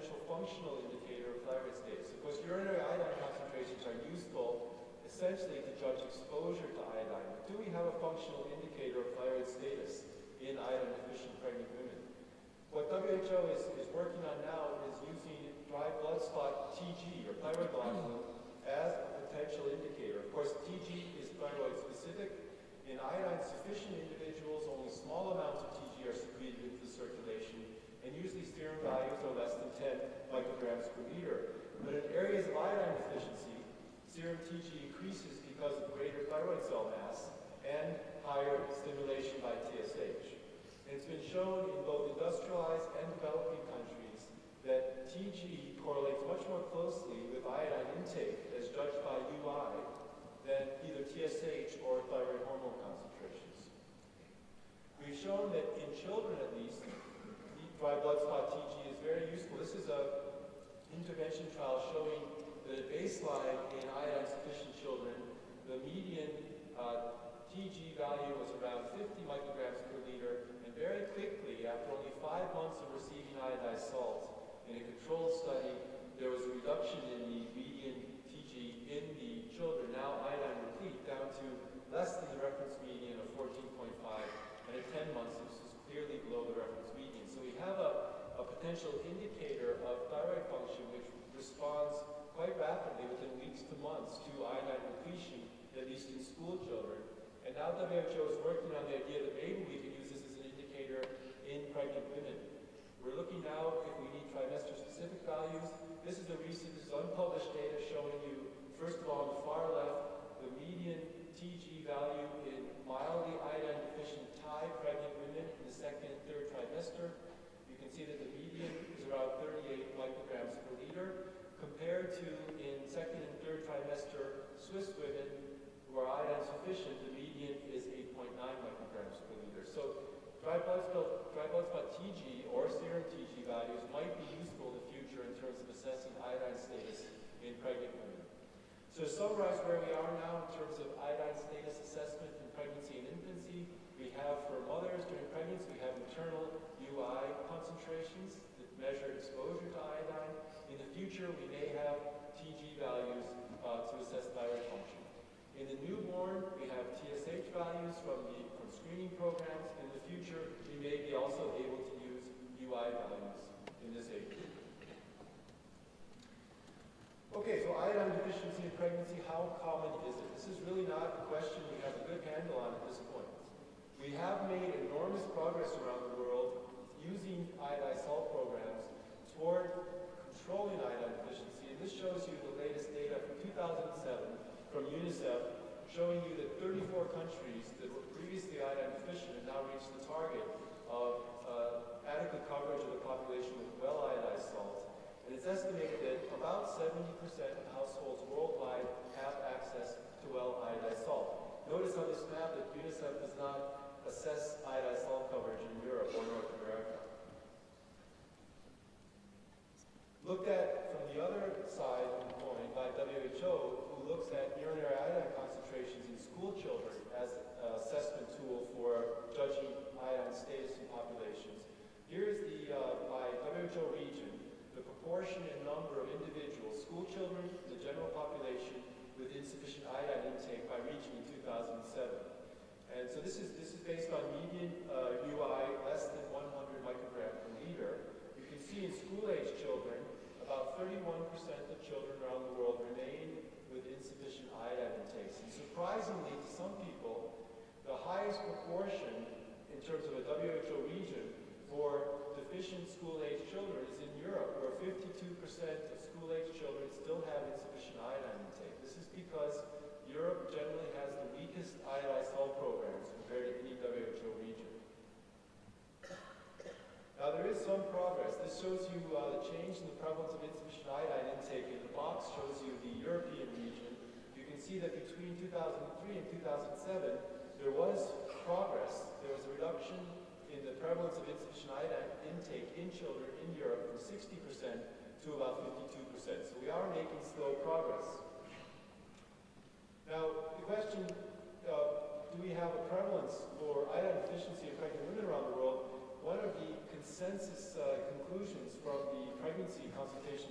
potential functional indicator of thyroid status. Of course, urinary iodine concentrations are useful essentially to judge exposure to iodine. But do we have a functional indicator of thyroid status in iodine-deficient pregnant women? What WHO is working on now is using dry blood spot TG, or thyroid globulin, as a potential indicator. Of course, TG is thyroid specific. In iodine-sufficient individuals, only small amounts of TG are secreted into the circulation, and usually serum values are less than 10 micrograms per liter. But in areas of iodine deficiency, serum TG increases because of greater thyroid cell mass and higher stimulation by TSH. And it's been shown in both industrialized and developing countries that TG correlates much more closely with iodine intake as judged by UI than either TSH or thyroid hormone concentrations. We've shown that in children at least, dry blood spot TG is very useful. This is an intervention trial showing that at baseline in iodine-sufficient children, the median TG value was around 50 micrograms per liter, and very quickly, after only 5 months of receiving iodized salt, in a controlled study, there was a reduction in the median TG in the children, now iodine replete, down to less than the reference median of 14.5, and at 10 months, this is clearly below the reference median. So we have a potential indicator of thyroid function which responds quite rapidly within weeks to months to iodine depletion, at least in school children. And now WHO is working on the idea that maybe we can use this as an indicator in pregnant women. We're looking now if we need trimester-specific values. This is unpublished data showing you, first of all, on the far left, the median TG value in mildly iodine-deficient Thai pregnant women in the second and third trimester. You can see that the median is around 38 micrograms per liter, compared to in second and third trimester Swiss women who are iodine sufficient, the median is 8.9 micrograms per liter. So dry blood spot TG or serum TG values might be useful in the future in terms of assessing iodine status in pregnant women. So to summarize where we are now in terms of iodine status assessment in pregnancy and infancy, we have for mothers during pregnancy, we have maternal UI concentrations that measure exposure to iodine. In the future, we may have TG values to assess thyroid function. In the newborn, we have TSH values from screening programs. In the future, we may be also able to use UI values in this age group. Okay, so iodine deficiency in pregnancy, how common is it? This is really not a question we have a good handle on at this point. We have made enormous progress around the world using iodized salt programs toward controlling iodine deficiency. And this shows you the latest data from 2007 from UNICEF, showing you that 34 countries that were previously iodine deficient have now reached the target of adequate coverage of the population with well-iodized salt. And it's estimated that about 70% of households worldwide have access to well-iodized salt. Notice on this map that UNICEF does not assess iodized salt coverage in Europe or North America. Looked at from the other side of the coin by WHO, who looks at urinary iodine concentrations in school children as an assessment tool for judging iodine status in populations. Here is the, by WHO region, the proportion and number of individuals, school children, the general population, with insufficient iodine intake by region in 2007. And so this is based on median UI less than 100 microgram per liter. You can see in school-age children, about 31% of children around the world remain with insufficient iodine intakes. And surprisingly to some people, the highest proportion in terms of a WHO region for deficient school-age children is in Europe, where 52% of school-age children still have insufficient iodine intake. This is because Europe generally has the weakest iodized salt programs compared to any WHO region. Now there is some progress. This shows you the change in the prevalence of insufficient iodine intake. In the box shows you the European region. You can see that between 2003 and 2007, there was progress. There was a reduction in the prevalence of insufficient iodine intake in children in Europe from 60% to about 52%. So we are making slow progress. Now, the question, do we have a prevalence for iodine deficiency in pregnant women around the world? One of the consensus conclusions from the pregnancy see consultation